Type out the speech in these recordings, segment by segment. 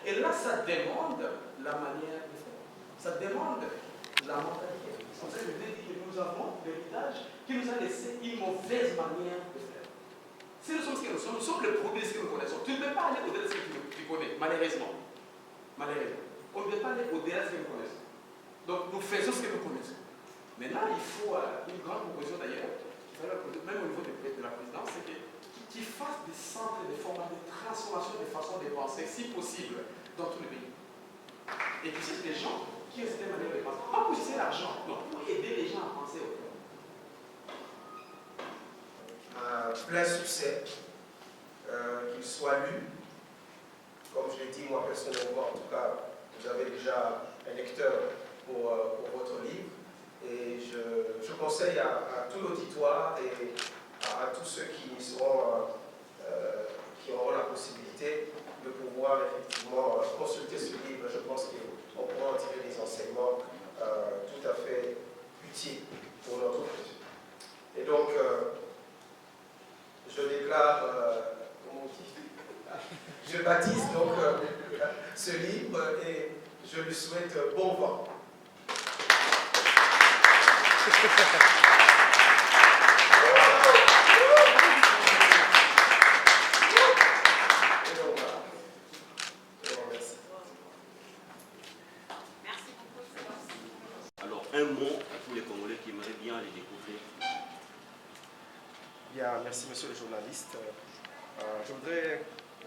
Et là, ça demande la manière de faire. Ça demande la mentalité. C'est pour ça que je vous ai dit que nous avons l'héritage qui nous a laissé une mauvaise manière de faire. Si nous sommes ce que nous sommes le produit de ce que nous connaissons. Tu ne peux pas aller au-delà de ce que tu connais, malheureusement. Malheureusement. On ne peut pas aller au-delà de ce que nous connaissons. Donc nous faisons ce que nous connaissons. Maintenant, il faut une grande proposition d'ailleurs, même au niveau de la présidence, c'est qu'ils fassent des centres de formation, de transformation de façon de penser, si possible, dans tout le pays. Et puis c'est des gens qui ont cette manière de penser. Pas pour utiliser l'argent, non, pour aider les gens à penser autrement. Plein succès, qu'il soit lu. Comme je l'ai dit, moi personnellement, en tout cas, vous avez déjà un lecteur pour votre livre. Et je conseille à tout l'auditoire et à tous ceux qui auront la possibilité de pouvoir effectivement consulter ce livre. Je pense qu'on pourra en tirer des enseignements tout à fait utiles pour notre vie. Et donc, je déclare, comment on dit, je baptise donc ce livre et je lui souhaite bon vent. Alors, un mot à tous les Congolais qui aimeraient bien les découvrir. Bien, merci monsieur le journaliste. Je voudrais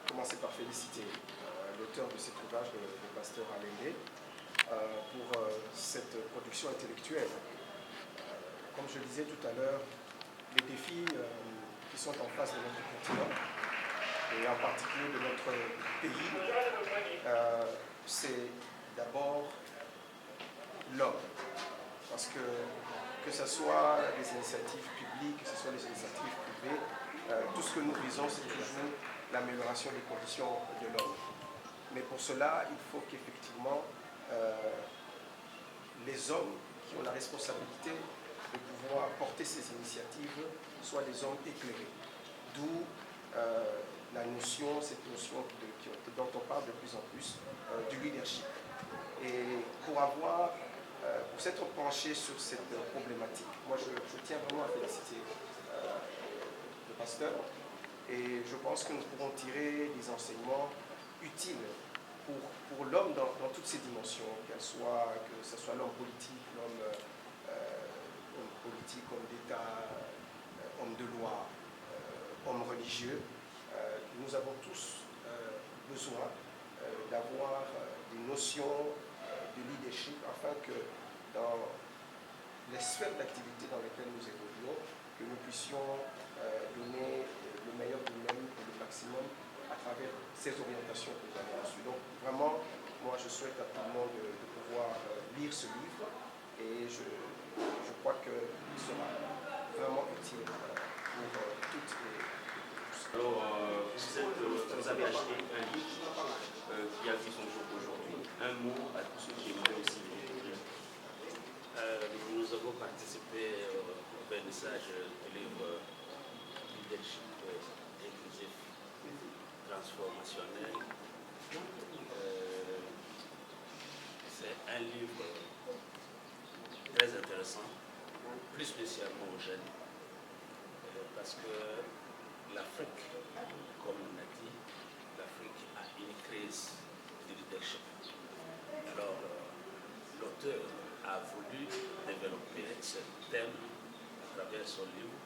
commencer par féliciter l'auteur de cet ouvrage, le pasteur Alende, pour cette production intellectuelle. Comme je le disais tout à l'heure, les défis qui sont en face de notre continent, et en particulier de notre pays, c'est d'abord l'homme. Parce que ce soit les initiatives publiques, que ce soit les initiatives privées, tout ce que nous visons, c'est toujours l'amélioration des conditions de l'homme. Mais pour cela, il faut qu'effectivement, les hommes qui ont la responsabilité de pouvoir porter ces initiatives soient des hommes éclairés. D'où cette notion dont on parle de plus en plus, du leadership. Et pour s'être penché sur cette problématique, moi je tiens vraiment à féliciter le pasteur et je pense que nous pourrons tirer des enseignements utiles pour l'homme dans toutes ses dimensions, que ce soit l'homme politique, l'homme politique, homme d'État, homme de loi, homme religieux. Nous avons tous besoin d'avoir des notions de leadership afin que dans les sphères d'activité dans lesquelles nous évoluons, que nous puissions donner le meilleur de nous-mêmes et le maximum à travers ces orientations que nous avons reçues. Donc vraiment, moi je souhaite à tout le monde de pouvoir lire ce livre et je crois qu'il sera vraiment utile pour toutes et tous. Alors, vous avez acheté un livre qui a vu son jour aujourd'hui. Un mot à tous ceux qui aimeraient aussi le découvrir. Nous avons participé au vernissage du livre Leadership inclusif transformationnel. C'est un livre très intéressant, plus spécialement aux jeunes, parce que l'Afrique, comme on a dit, l'Afrique a une crise de leadership. Alors, l'auteur a voulu développer ce thème à travers son livre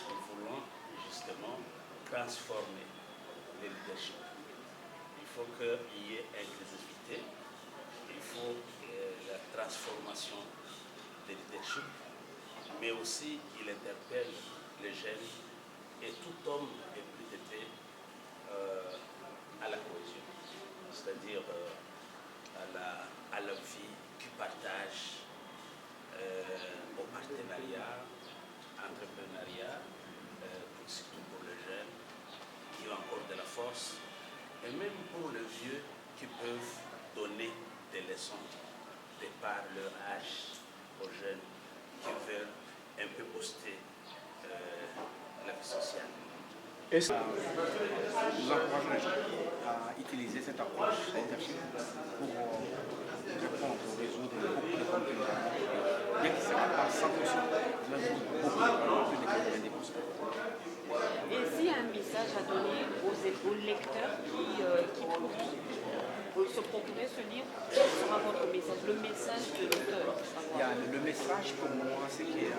en voulant justement transformer le leadership. Il faut qu'il y ait inclusivité, il faut la transformation du leadership, mais aussi il interpelle les jeunes et tout homme est prêté à la cohésion, c'est-à-dire à la vie du partage, au partenariat, entrepreneuriat, surtout pour les jeunes qui ont encore de la force, et même pour les vieux qui peuvent donner des leçons de par leur âge aux jeunes qui veulent un peu booster la vie sociale. Nous encourageons les gens à utiliser cette approche leadership pour répondre ou résoudre beaucoup de problèmes. Bien que ce ne sera pas 100%, mais beaucoup de problèmes, plus de 90%. Et s'il y a un message à donner aux lecteurs qui pour se procurer ce livre, quel sera votre message? Le message de l'auteur. Le message pour moi, c'est que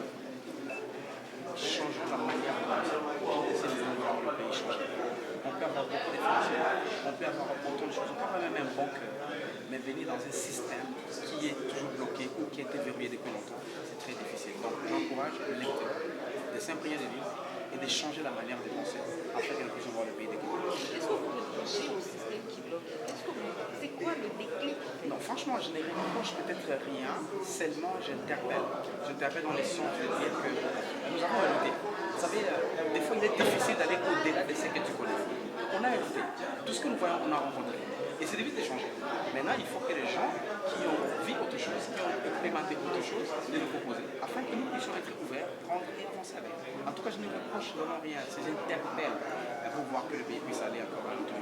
changeons la manière de essayer de voir le pays changer. On peut avoir beaucoup de financiers, on peut avoir autant de choses, on peut avoir même un bon cœur, mais venir dans un système qui est toujours bloqué ou qui a été verrouillé depuis longtemps, c'est très difficile. Donc j'encourage le lecteur de s'imprégner des livres et de changer la manière de penser afin que nous puissions voir le pays décoller. Est-ce que vous réfléchissez au système qui bloque? C'est quoi le déclic? Non, franchement, je ne reproche peut-être rien, seulement j'interpelle. J'interpelle dans le sens de dire que nous avons hérité. Vous savez, des fois il est difficile d'aller au-delà de ce que tu connais. On a hérité. Tout ce que nous voyons, on a rencontré. Et c'est difficile de changer. Maintenant, il faut que les gens qui ont vu autre chose, qui ont expérimenté autre chose, de nous proposer, afin que nous puissions être ouverts, prendre et avancer avec. En tout cas, je ne reproche vraiment rien. J'interpelle pour voir que le pays puisse aller encore à l'autre.